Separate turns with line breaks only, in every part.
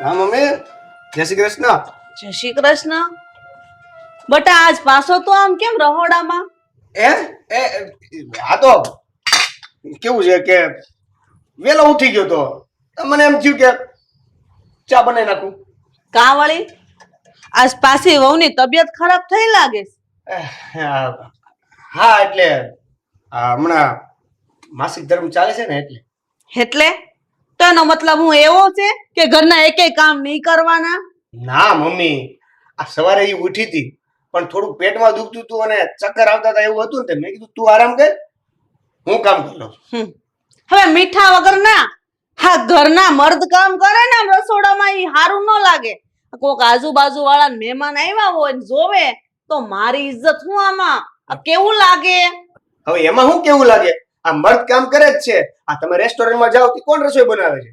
હા મમ્મી, જય શ્રી કૃષ્ણ.
જય શ્રી કૃષ્ણ. બટા આજ પાછો તો આમ કેમ રહોડામાં?
એ એ આ તો કેવું છે કે વેલો ઉઠી ગયો તો મને એમ થયું કે ચા બનાવી નાખું.
કા વળી આજ પાછી વહુની તબિયત ખરાબ થઈ લાગે છે.
હા એટલે હમણાં માસિક ધર્મ ચાલે છે ને એટલે.
એટલે તો એનો મતલબ હું એવો છે કે ઘરના એકેય કામ નહીં કરવાના?
ના મમ્મી, આ સવારે એ ઉઠી હતી પણ થોડું પેટમાં દુખતું હતું અને ચક્કર આવતા હતા એવું હતું ને મેં કીધું તું આરામ કર, હું કામ કરી લઉં.
હવે મીઠા વગર ના હા ઘરના મર્દ કામ કરે ને આમ રસોડામાં ઈ હારું ન લાગે. કોક આજુબાજુ વાળા મહેમાન આવ્યા હોય ને જોવે તો મારી ઇજ્જત હું આમાં કેવું લાગે?
હવે એમાં શું કેવું લાગે, આ મર્દ કામ કરે જ છે. આ તમે રેસ્ટોરન્ટમાં જાઓ તો કોણ રસોઈ બનાવે છે?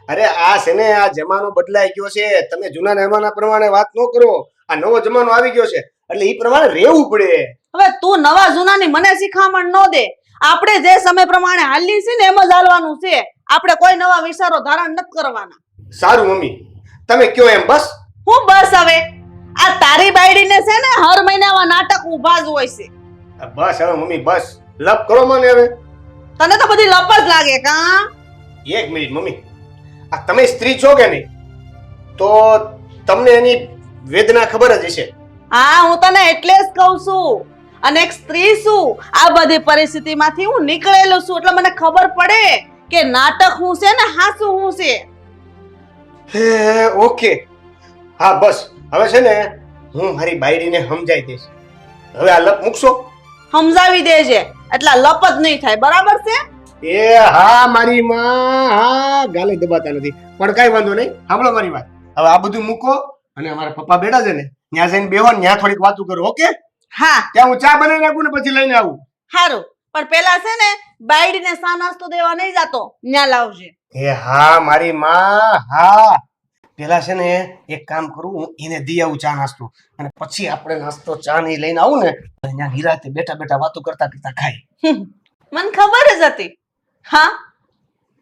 અરે આ છે ને આ જમાનો બદલાઈ ગયો છે. તમે જૂના જમાના પ્રમાણે વાત ન કરો. આ નવો જમાનો આવી ગયો છે એટલે એ પ્રમાણે રહેવું પડે.
હવે તું નવા જૂનાની મને શિખામણ ન દે. આપણે જે સમય પ્રમાણે હાલી છે ને એમ જ હાલવાનું છે. આપણે કોઈ નવા વિચારો ધારણ નથી કરવાના.
સારું મમ્મી, તમે કયો એમ. બસ
હું બસ હવે આ તારી બાયડીને છે ને હર મહિને આવા નાટક ઊભા જ હોય છે.
બસ હવે મમ્મી બસ લપ કરો મને હવે.
તને તો બધી લપ જ લાગે કા?
એક મિનિટ મમ્મી, આ તમે સ્ત્રી છો કે નહીં તો તમને એની વેદના ખબર જ હશે.
હા હું તને એટલે જ કહું છું. અને એક સ્ત્રી છું, આ બધી પરિસ્થિતિમાંથી હું નીકળેલો છું એટલે મને ખબર પડે કે નાટક હું છે ને હાસુ હું છે.
હે ઓકે, હા બસ હવે છે ને હું મારી બાયડીને સમજાઈ દઈશ. હવે આ લપ મૂકશો?
સમજાવી દેજે એટલે લપ જ નહીં થાય, બરાબર છે?
એ હા મારી માં, હા ગાલે દબાતા નથી પણ કઈ વાંધો નહીં. સાંભળો મારી વાત, હવે આ બધું મૂકો અને અમારા પપ્પા બેઠા છે ને ત્યાં જઈને બેહો ને ત્યાં થોડીક વાતો કરો. ઓકે?
હા
ત્યાં હું ચા બનાવી નાખું ને પછી લઈને આવું.
સારું, પણ પેલા છે ને બાયડીને સા નાસ્તો દેવા નહીં જાતો, ન્યા લાવજે.
એ હા મારી માં, હા પેલા છે ને એક કામ કરું, હું એને દઈ આવું ચા નાસ્તો અને પછી આપણે નાસ્તો ચા ની લઈને આવું ને અહીંયા નિરાતે બેઠા બેઠા વાતો કરતા કરતા ખાઈ.
મને ખબર જ હતી. હા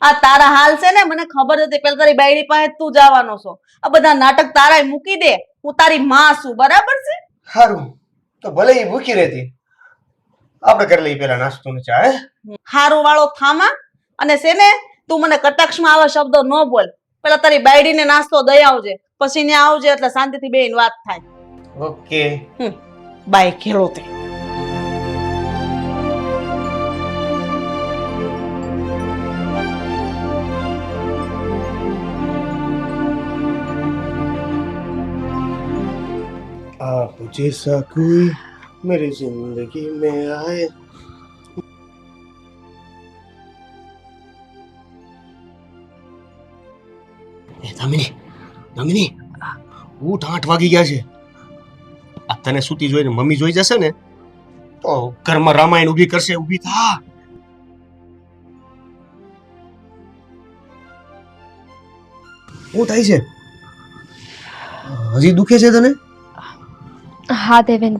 આ તારા હાલ છે ને મને ખબર જ હતી. પેલા તારી બાયડી પાસે તું જવાનો છો. આ બધા નાટક તારાય મૂકી દે. હું તારી માં છું, બરાબર છે?
સારું તો ભલે એ ભૂખી રહેતી, આપણે કરી લઈએ પેલા નાસ્તો ને ચા.
હારું વાળો થામા. અને છે ને તું મને કટાક્ષમાં આવા શબ્દો ન બોલ. પેલા તારી બાયડીને નાસ્તો દઈ આવજે, પછી ને આવજે એટલે શાંતિથી બેહીને વાત થાય.
ઓકે.
બાય ખેલો તે.
आप जैसा कोई मेरी जिंदगी में आए. દામિની, દામિની, ઉઠ, 8 વાગી ગયા છે. આ તને સૂતી જોઈને મમ્મી જોઈ જશે ને તો ઘરમાં રામાયણ ઊભી કરશે. ઊભી થા. શું થાય છે? હજી દુખે છે તને?
હા દેવેન,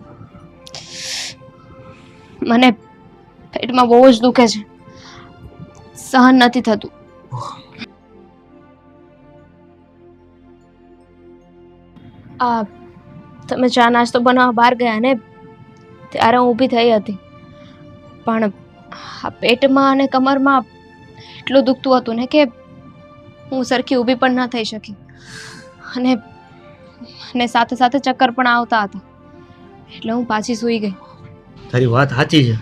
મને પેટમાં બહુ જ દુખે છે, સહન નથી થતું. આ તમે ચા નાસ્તો બનાવવા બહાર ગયા ને ત્યારે હું ઊભી થઈ હતી, પણ આ પેટમાં અને કમરમાં એટલું દુખતું હતું ને કે હું સરખી ઊભી પણ ન થઈ શકી. અને સાથે સાથે ચક્કર પણ આવતા હતા એટલે હું પાછી સૂઈ ગઈ.
તારી વાત સાચી છે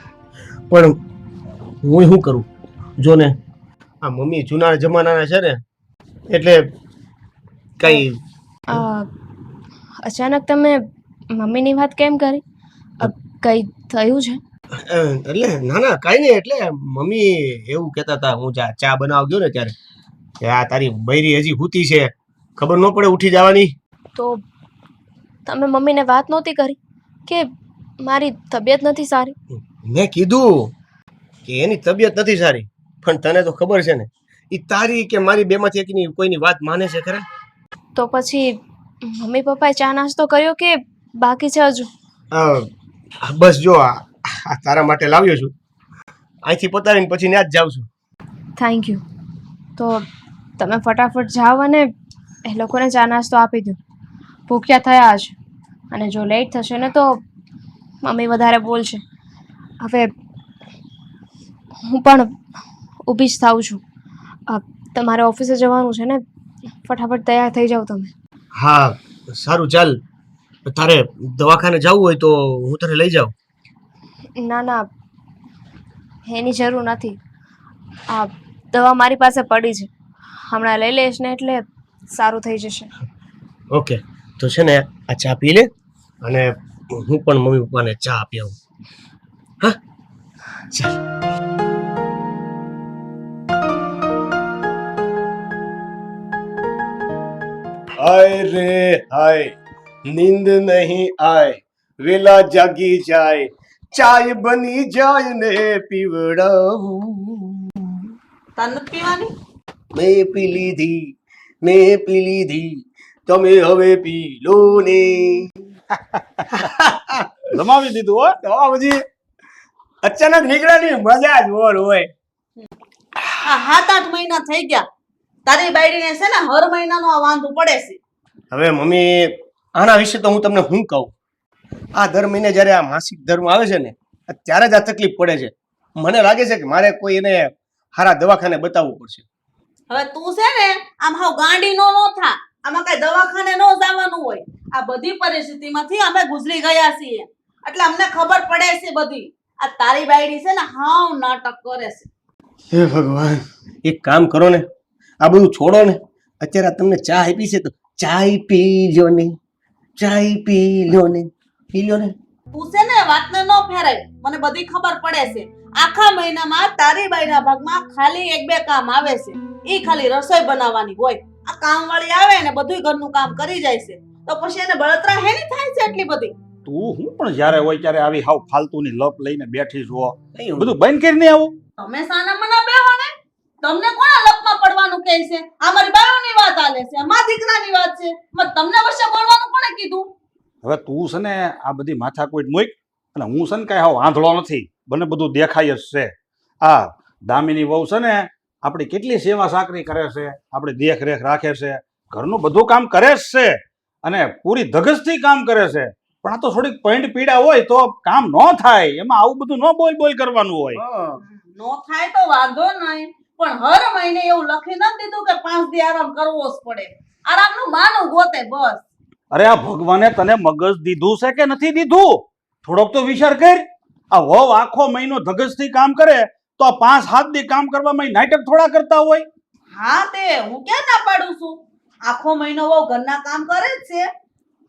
પણ હું શું કરું? જો ને આ મમ્મી જૂના જમાનાના છે ને એટલે કઈ.
અચાનક તમે મમ્મીની વાત કેમ કરી? કઈ થયું છે?
એટલે ના ના કઈ નહીં. એટલે મમ્મી એવું કહેતા હતા, હું ચા બનાવવા ગયો ને ત્યારે કે આ તારી બૈરી હજી સૂતી છે, ખબર ન પડે ઉઠી જવાની.
તો તમે મમ્મીને વાત નહોતી કરી કે મારી તબિયત નથી સારી?
મેં કીધું કે એની તબિયત નથી સારી પણ તને તો ખબર છે ને એ તારી કે મારી બેમાંથી એકની કોઈની વાત માને છે ખરા?
તો પછી મમ્મી પપ્પાએ ચા નાસ્તો કર્યો કે બાકી છે હજુ?
બસ જો આ તારા માટે લાવ્યો છું. અહીંથી પતાવીને પછી ત્યાં જ જાઉં છું.
Thank you. તો તમે ફટાફટ જાઓ અને એ લોકોને ચા નાસ્તો આપી દો. ભૂખ્યા થયા હશે અને જો લેટ થશે ને તો મમ્મી વધારે બોલશે. હવે હું પણ ઊભી જ થાઉં છું. તમારે ઓફિસે જવાનું છે ને? ફટાફટ તૈયાર થઈ જાઓ તમે.
હા સારું ચાલ, તારે દવાખાને જવું હોય તો હું તને લઈ જાઉં.
ના ના, એની જરૂર નથી. આ દવા મારી પાસે પડી છે, હમણાં લઈ લઈશ ને એટલે સારું થઈ જશે.
ઓકે, તો છે ને આ ચા પી લે અને હું પણ મમ્મી પપ્પાને ચા આપી આવું. હા ચાલ. હાય રે હાય, નીંદ નહીં આય, વેલા જાગી જાય, ચાય બની જાય ને પીવડાવું.
તને નથી પીવાની?
મેં પી લીધી, તમે હવે પી લો ને.
જમાવી દીધું હો.
તો પછી અચાનક નીકળ્યાની મજા જ ઓર હોય.
આ 7-8 મહિના થઈ ગયા, તારી બાયડીને છે ને હર મહિનાનો આ વાંધો પડે છે.
હવે મમ્મી, આના વિશે તો હું તમને શું કહું. આ દર મહિને જ્યારે આ માસિક ધર્મ આવે છે ને, ત્યારે જ આ તકલીફ પડે છે. મને લાગે છે કે મારે કોઈ એને સારા દવાખાને બતાવવું પડશે.
હવે તું છે ને આમ હાવ ગાંડી નો થા, આમાં કઈ દવાખાને નો જવાનું હોય. આ બધી પરિસ્થિતિમાંથી અમે ગુજરી ગયા છીએ એટલે અમને ખબર પડે છે બધી. આ તારી બાયડી છે ને હાવ નાટક કરે છે.
હે ભગવાન, એક કામ કરો ને, આ બધું છોડો ને. અત્યારે આ તમને ચા આપી છે તો ચાય પી લો ને, ચાય પી લો ને, પી લો ને.
તું છે ને વાતને નો ફેરાય, મને બધી ખબર પડે છે. આખા મહિનામાં તારી બાઈના ભાગમાં ખાલી 1-2 કામ આવે છે, ઈ ખાલી રસોઈ બનાવવાની હોય. આ કામવાળી આવે ને બધું ઘરનું કામ કરી જાય છે, તો પછી એને બળતરા હેની થાય છે એટલી બધી?
તું હું પણ જ્યારે હોય ત્યારે આવી હાવ ફાલતુની લપ લઈને બેઠી છો. બધું બંધ કરીને આવું.
તમે સાના મના બેહો ને, તમને કોના લપમાં પડવાનું કહે છે? આ મારી બાયોની વાત આલે છે, મા દીકરાની વાત છે, તમને વચ્ચે બોલવાનું કોણે કીધું?
હવે તું છે ને આ બધી માથાકૂટ મૂક, અને હું છે ને કાંઈ હાવ આંધળો નથી, મને બધું દેખાય જ છે. આ દામિની વહુ છે ને આપણી કેટલી સેવા સાકરી કરે છે, આપણી દેખરેખ રાખે છે, ઘરનું બધું કામ કરે જ છે અને પૂરી ધગજથી કામ કરે છે. પણ આ તો થોડીક પૈંડ પીડા હોય તો કામ ન થાય, એમાં આવું બધું ન બોલ કરવાનું હોય.
નો થાય તો વાંધો નહીં, પણ હર મહિને એવું લખી ન દીધું કે 5 દી આરામ કરવો જ પડે? આરામનું માનું ગોતે બસ.
અરે આ ભગવાને તને મગજ દીધું છે કે નથી દીધું? થોડોક તો વિચાર કર. આ વહુ આખો મહિનો ધગજથી કામ કરે તો આ 5-7 દી કામ કરવામાં નાટક થોડા કરતા હોય?
હા તે હું ક્યાં ના પાડું છું, આખો મહિનો વહુ ઘરના કામ કરે જ છે,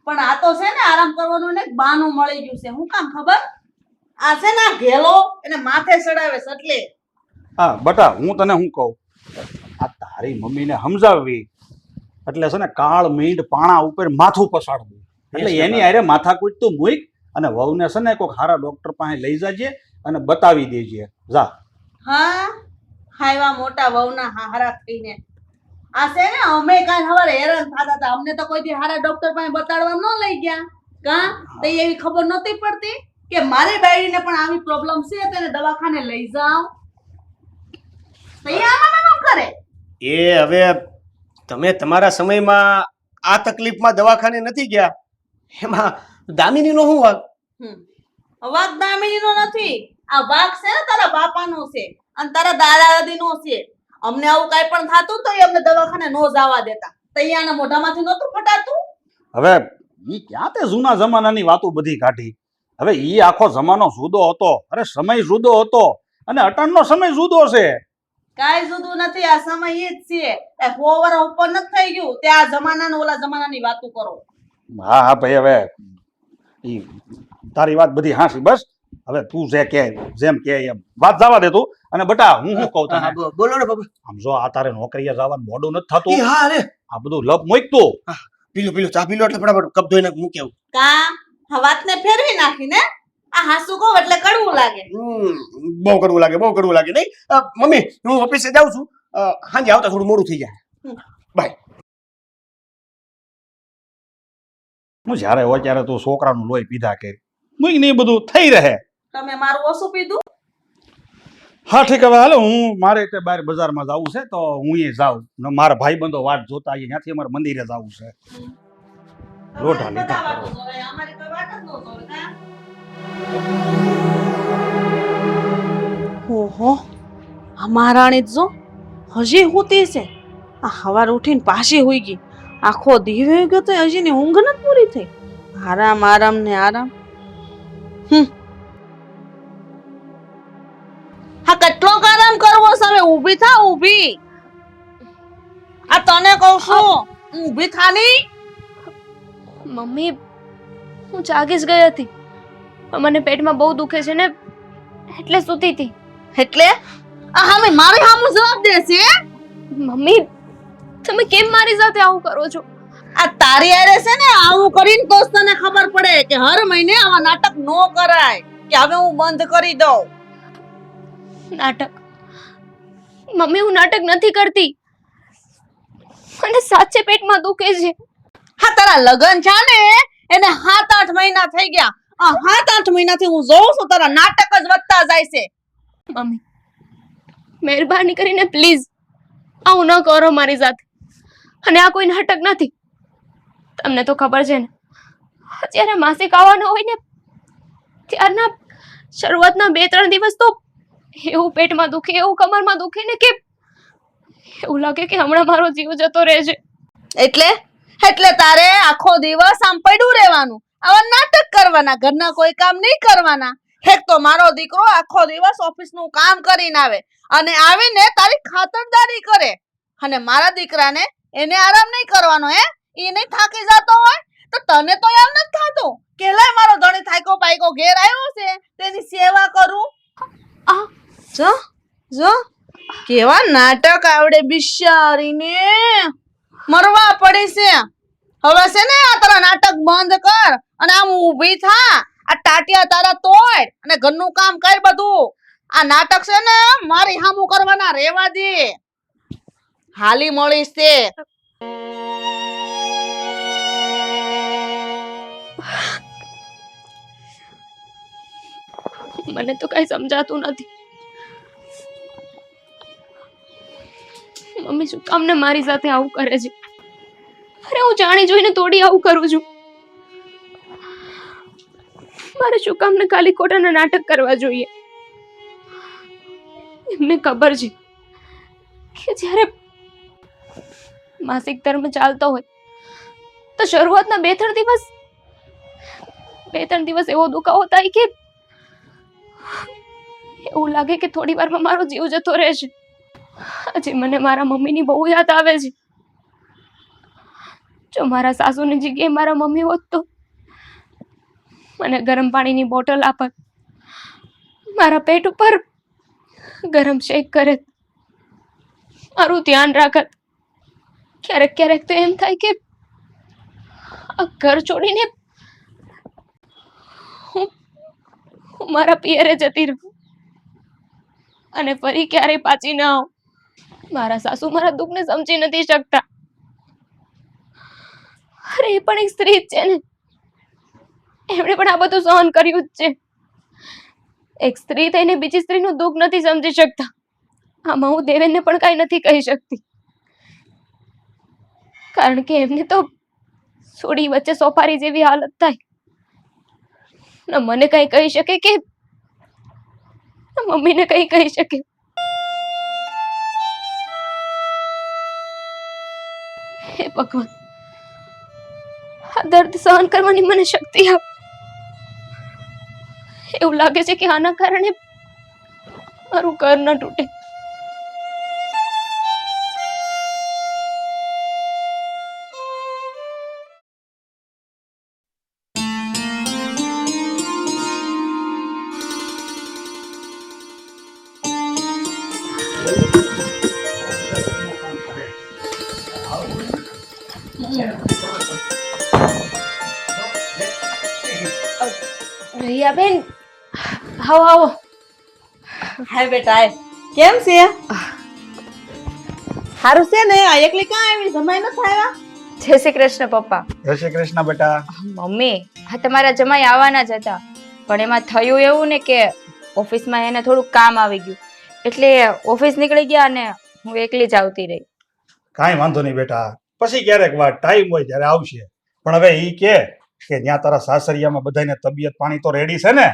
પણ આ તો છે ને આરામ કરવાનું ને બાનું મળી ગયું છે. હું કામ ખબર? આ છે ને ઘેલો એને માથે ચડાવે છે એટલે.
હા બટા, હું તને શું કહું, આ તારી મમ્મીને સમજાવવી એટલે છે ને કાળ મીંડ પાણા ઉપર માથું પસાડવું. એટલે એની હારે માથાકૂટ તું મૂક અને વહુને છે ને કોઈ સારા ડોક્ટર પાસે લઈ જાજે અને બતાવી દેજે. જા.
હા હાયવા મોટા વહુના હારા થઈને આ છે ને અમે કાંઈ સવારે હેરાન થતા હતા, અમને તો કોઈ દી હારા ડોક્ટર પાસે બતાડવા ન લઈ ગયા. કા તો એવી ખબર નહોતી પડતી કે મારી બાયડીને પણ આવી પ્રોબ્લેમ છે, તેને દવાખાને લઈ જાઓ. તૈયાર ન કરે.
એ હવે તમે તમારા સમયમાં આ તકલીફમાં દવાખાને નથી ગયા, એમાં દામિનીનો શું વાંક?
વાઘ દામિનીનો નથી, આ વાઘ છે ને તારા બાપાનો છે અને તારા દાદા દાદીનો છે. અમને આવું કાંઈ પણ થાતું તો અમને દવાખાને નો જવા દેતા, તૈયારના મોઢામાંથી નહોતું ફટાતું.
હવે ઈ ક્યાં તે જૂના જમાનાની વાતો બધી કાઢી. હવે ઈ આખો જમાનો જુદો હતો, અરે સમય જુદો હતો અને અટાણનો સમય જુદો છે.
કાંઈ જુદું નથી, આ સમય ઈ જ છે. 100 વર્ષ ઉપર નથી થઈ ગયું તે આ જમાનાને ઓલા જમાનાની વાતો કરો.
હા હા ભાઈ, હવે ઈ તારી વાત બધી હાંસી. બસ હવે તું જે કે જેમ કે એમ વાત જવા દે તું. અને બટા હું શું કહું તને,
બોલો ને બાબા.
આમ જો આ તારે નોકરીએ જવાનું મોડું નથી થતું,
હા રે,
આ બધું લપ મૂક તું.
પીલો ચા પીલો એટલે ફટાફટ કપ ધોઈને મૂકી આવું.
કા આ વાતને ફેરવી નાખી ને, આ હાસુ કહો એટલે કડવું લાગે.
બહુ કડવું લાગે, બહુ કડવું લાગે. નહીં મમ્મી, હું ઓફિસે જાઉં છું, સાંજે આવતા થોડું મોડું થઈ જાય. બાય.
હું જ્યારે હોય ત્યારે તું છોકરાનું લોહી પીધા કે મૂક ને, એ બધું થઈ રહે.
તમે મારું ઓછું પીધું?
હા ઠીક, હવે હાલો હું મારે તે બહાર બજારમાં જવું છે તો હું એ જાઉં ને મારા ભાઈબંધો વાટ જોતા આવીએ, ત્યાંથી અમારે મંદિરે જવું છે. લોઢા લીધા કરો.
અમારી કોઈ વાત જ ન જોવે, કાં? ઓહો, આ મહારાણી જો હજી હુતી છે. આ સવાર ઉઠીને પાછી હુઈ ગઈ. આખો દી વહી ગયો તો હજી ની ઊંઘ નથી પૂરી થઈ. આરામ આરામ ને આરામ. હા, કેટલોક આરામ કરવો છે? હવે ઊભી થા, ઊભી. આ તને કહું છું, ઊભી થા ની.
મમ્મી, હું જાગી જ ગઈ હતી, પણ મને પેટમાં બહુ દુખે છે ને એટલે સૂતી હતી.
એટલે આ હામે મારી હામું જવાબ દેશે?
મમ્મી, તમે કેમ મારી સાથે આવું કરો છો?
આ તારી આરે છે ને આવું કરીને તો જ તને ખબર પડે કે હર મહિને આવા નાટક નો કરાય, કે હવે હું બંધ કરી દઉં.
નાટક? મમ્મી, હું નાટક નથી કરતી. મને સાચે પેટમાં દુખે છે.
હા, તારા લગન છે ને એને 7-8 મહિના થઈ ગયા. આ 7-8 મહિનાથી હું જોઉં છું તારા નાટક જ વધતા જાય છે.
મમ્મી, મહેરબાની કરીને પ્લીઝ આવું ન કરો મારી સાથે. અને આ કોઈ નાટક નથી. તમને તો ખબર છે ને, જ્યારે માસિક આવવાનો હોય ને ત્યારના શરૂઆતના 2-3 દિવસ તો એવું પેટમાં દુખે, એવું કમરમાં દુખે ને કે એવું લાગે કે હમણાં મારો જીવ જતો રહે છે.
એટલે તારે આખો દિવસ આમ પડ્યું રહેવાનું, આવા નાટક કરવાના, ઘરના કોઈ કામ નહીં કરવાના. એક તો મારો દીકરો આખો દિવસ ઓફિસનું કામ કરીને આવે અને આવીને તારી ખાતરદારી કરે, અને મારા દીકરાને એને આરામ નહીં કરવાનો. હે, એ નહીં થાકી જતો હોય તો તને તો એમ નથી થાતું કે લાય મારો ધણી થાક્યો પાક્યો ઘેર આવ્યો છે તેની સેવા કરું?
આ
જો જો કેવા નાટક આવડે બિચારીને, મરવા પડી છે. હવે છે ને આ તારા નાટક બંધ કર અને આમ ઊભી થા. આ ટાટિયા તારા તોડ અને ઘરનું કામ કર બધું. આ નાટક છે ને મારી હામું કરવાના રેવા દે. હાલી મળીશ તે.
મને તો કઈ સમજાતું નથી. મમ્મી શું કામ ને મારી સાથે આવું કરે છે? અરે હું જાણી જોઈને તોડી આવું કરું છું. મારે શું કામ ને ખાલી ખોટાના નાટક કરવા જોઈએ? એમને ખબર છે કે જ્યારે માસિક ધર્મ ચાલતો હોય તો શરૂઆતના 2-3 દિવસ એવો દુખાવો થાય કે એવું લાગે કે થોડી વારમાં મારો જીવ જતો રહેશે. હજી મને મારા મમ્મીની બહુ યાદ આવે છે. જો મારા સાસુની જગ્યાએ મારા મમ્મી હોત તો મને ગરમ પાણીની બોટલ આપત, મારા પેટ ઉપર ગરમ શેક કરે, મારું ધ્યાન રાખત. ક્યારેક ક્યારેક તો એમ થાય કે આ ઘર છોડીને હું મારા પિયરે જતી રહું અને ફરી ક્યારેય પાછી ના આવું. મારા સાસુ મારા દુઃખને સમજી નથી શકતા. અરે એ પણ એક સ્ત્રી જ છે ને, એમણે પણ આ બધું સહન કર્યું જ છે. એક સ્ત્રી થઈને બીજી સ્ત્રીનું દુઃખ નથી સમજી શકતા. આમાં હું દેવેનને પણ કઈ નથી કહી શકતી, કારણ કે એમને તો સોડી વચ્ચે સોપારી જેવી હાલત થાય. ન મને કઈ કહી શકે કે મમ્મીને કઈ કહી શકે. હે ભગવાન, આ દર્દ સહન કરવાની મને શક્તિ આપ. એવું લાગે છે કે આના કારણે મારું ઘર ન તૂટે. રિયા બેન, આવો આવો.
હાય બેટા, હાય. કેમ છે? હારું છે ને? આ એકલી ક્યાં આવી? જમાઈ નથી આવ્યા?
જય શ્રી કૃષ્ણ પપ્પા.
જય શ્રી કૃષ્ણ બેટા.
મમ્મી, હા તમારા જમાઈ આવવાના જ હતા, પણ એમાં થયું એવું ને કે ઓફિસમાં એને થોડું કામ આવી ગયું એટલે ઓફિસ નીકળી ગયા અને હું એકલી જ આવતી રહી.
કાંઈ વાંધો નહીં બેટા, પછી ક્યારેક વાર ટાઈમ હોય ત્યારે આવશે. પણ હવે ઈ કે ત્યાં તારા સાસરિયામાં બધાને તબિયત પાણી તો રેડી છે ને?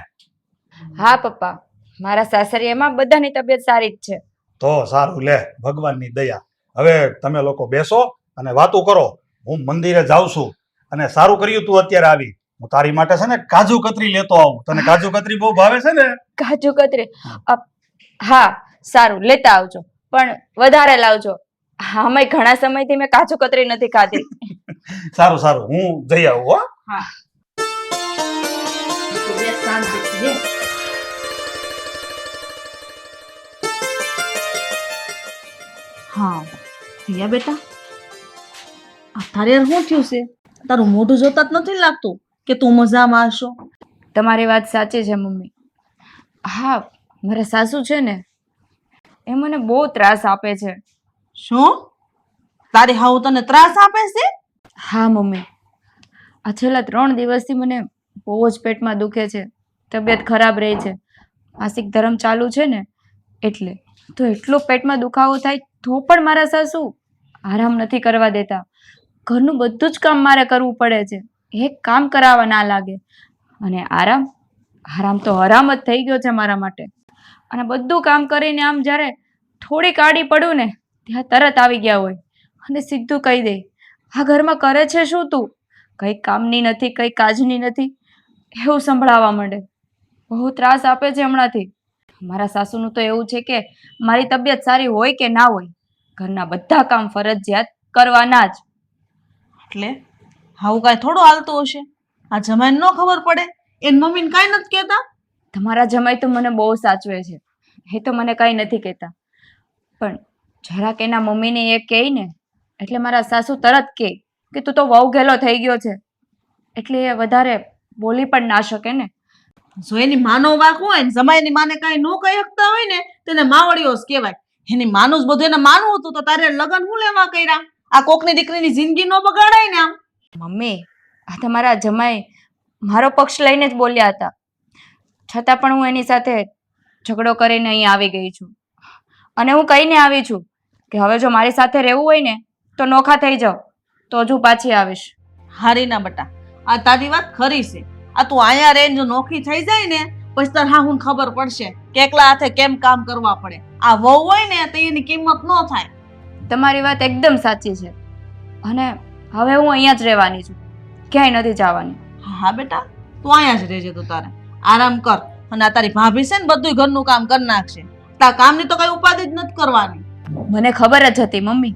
હા પપ્પા, મારા સાસરિયામાં બધાની તબિયત સારી જ છે.
તો સારું, લે ભગવાનની દયા. હવે તમે લોકો બેસો અને વાતો કરો. હું મંદિરે જાઉં છું. અને સારું કર્યું તું અત્યારે આવી. હું તારી માટે છે ને કાજુ કતરી લેતો આવું. તને કાજુ કતરી બહુ ભાવે છે ને?
કાજુ કતરી? હા સારું, લેતા આવજો, પણ વધારે લાવજો. અમે ઘણા સમયથી મેં કાજુ કતરી નથી ખાધી.
સારું સારું, હું જઈ આવું હો.
હા રિયા બેટા, આ તારે યાર શું થયું છે? તારું મોઢું જોતા જ નથી લાગતું કે તું મજામાં હશો.
તમારી વાત સાચી છે મમ્મી. હા, મારા સાસુ છે ને એ મને બહુ ત્રાસ આપે છે.
શું? તારી હાઉ તને ત્રાસ આપે છે?
હા મમ્મી, આ છેલ્લા 3 દિવસથી મને બહુ જ પેટમાં દુખે છે, તબિયત ખરાબ રહે છે. માસિક ધર્મ ચાલુ છે ને એટલે તો એટલો પેટમાં દુખાવો થાય તો પણ મારા સાસુ આરામ નથી કરવા દેતા. ઘરનું બધું જ કામ મારે કરવું પડે છે, એક કામ કરાવવા ના લાગે. અને આરામ તો હરામ જ થઈ ગયો છે મારા માટે. અને બધું કામ કરીને આમ જ્યારે થોડીક આડી પડું ને ત્યાં તરત આવી ગયા હોય અને સીધું કહી દે, આ ઘરમાં કરે છે શું તું? કંઈ કામની નથી, કંઈ કાજની નથી, એવું સંભળાવા માંડે. બહુ ત્રાસ આપે છે હમણાંથી. મારા સાસુનું તો એવું છે કે મારી તબિયત સારી હોય કે ના હોય, ઘરના બધા કામ ફરજિયાત કરવાના જ.
એટલે હાઉ કાંઈ થોડું હાલતું હશે? આ જમાઈને ન ખબર પડે? એની મમ્મીને કાંઈ નથી કહેતા?
તમારા જમાઈ તો મને બહુ સાચવે છે, એ તો મને કંઈ નથી કહેતા. પણ જરાક એના મમ્મીને એ કહે ને એટલે મારા સાસુ તરત કહે કે તું તો વહુ ઘેલો થઈ ગયો છે. એટલે એ વધારે બોલી પણ ના શકે ને.
જો એની માનો વાક હોય ને જમાઈની માને કાંઈ ન કહી શકતા હોય ને તેને માવડીઓ જ કહેવાય. એની માનું જ બધું એને માનવું હતું તો તારે લગ્ન હું લેવા કર્યા? આ કોકની દીકરીની જિંદગી ન બગાડાય ને આમ.
મમ્મી, આ તમારા જમાઈ મારો પક્ષ લઈને જ બોલ્યા હતા, છતાં પણ હું એની સાથે ઝઘડો કરીને અહીં આવી ગઈ છું. અને હું કહીને આવી છું કે હવે જો મારી સાથે રહેવું હોય ને તો નોખા થઈ જાઓ, તો જ હું પાછી આવીશ.
હારી ના બટા, આ તારી વાત ખરી છે. આ તું અહીંયા રહીને જો નોખી થઈ જાય ને પછી તાર હા હું ખબર પડશે કે એકલા હાથે કેમ કામ કરવા પડે. આ વહુ હોય ને તો એની કિંમત ન થાય.
તમારી વાત એકદમ સાચી છે. અને હવે હું અહીંયા જ રહેવાની છું, ક્યાંય નથી જવાની.
હા બેટા, તું અહીંયા જ રહેજે. તું તારે આરામ કર. અને આ તારી ભાભી છે ને બધું ઘરનું કામ કરી નાખશે. તાર કામની તો કઈ ઉપાધિ જ નથી કરવાની.
મને ખબર જ હતી મમ્મી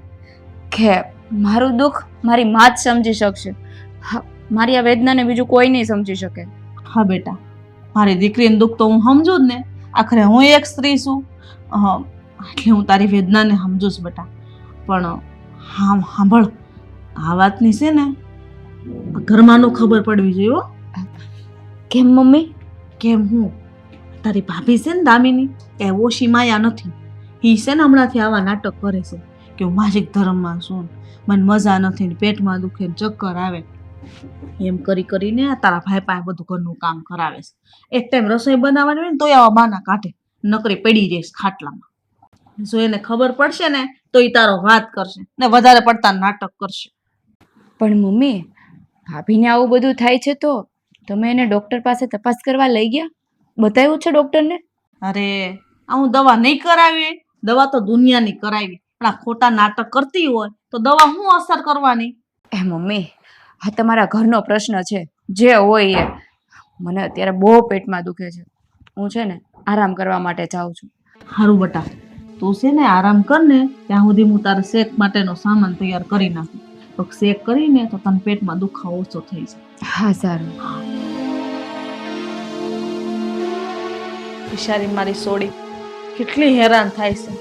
કે મારું દુઃખ મારી માં જ સમજી શકશે. હા, મારી આ વેદનાને બીજું કોઈ નહીં સમજી શકે.
હા બેટા, મારી દીકરીનું દુઃખ તો હું સમજુ જ ને. આખરે હું એક સ્ત્રી છું, એટલે હું તારી વેદનાને સમજુ જ બેટા. પણ હા સાંભળ, આ વાતની છે ને ઘરમાં ખબર પડવી જોઈએ હો.
કેમ મમ્મી?
કેમ હું તારી ભાભી છે ને દામિની એ ઓછી માયા નથી. એ છે ને હમણાંથી આવા નાટક કરે છે કે હું માસિક ધર્મમાં છું, મને મજા નથી ને પેટમાં દુખે ને ચક્કર આવે, એમ કરી કરીને તારા ભાઈ પાસે બધું ઘરનું કામ કરાવે છે. એક ટાઈમ રસોઈ બનાવવાની હોય ને તોય આવા બાના કાઢે, નકરી પડી જઈશ ખાટલામાં. જો એને ખબર પડશે ને તો એ તારો વાત કરશે ને વધારે પડતા નાટક કરશે.
પણ મમ્મી, ભાભીને આવું બધું થાય છે તો તમે એને ડોક્ટર પાસે તપાસ કરવા લઈ ગયા? બતાવ્યું છે ડોક્ટરને?
અરે આ હું દવા નહીં કરાવી, દવા તો દુનિયાની કરાવી, પણ આ ખોટા નાટક કરતી હોય તો દવા શું અસર કરવાની?
એ મમ્મી, આ તમારા ઘરનો પ્રશ્ન છે, જે હોય એ. મને અત્યારે બહુ પેટમાં દુખે છે, હું છે ને આરામ કરવા માટે જાઉં છું.
સારું બટા, તું છે ને આરામ કર ને ત્યાં સુધી હું તારે શેક માટેનો સામાન તૈયાર કરી નાખું. તો શેક કરીને તો તને પેટમાં દુખાવો ઓછો થઈ જાય.
હા સારું.
બિચારી મારી સોડી કેટલી હેરાન થાય છે.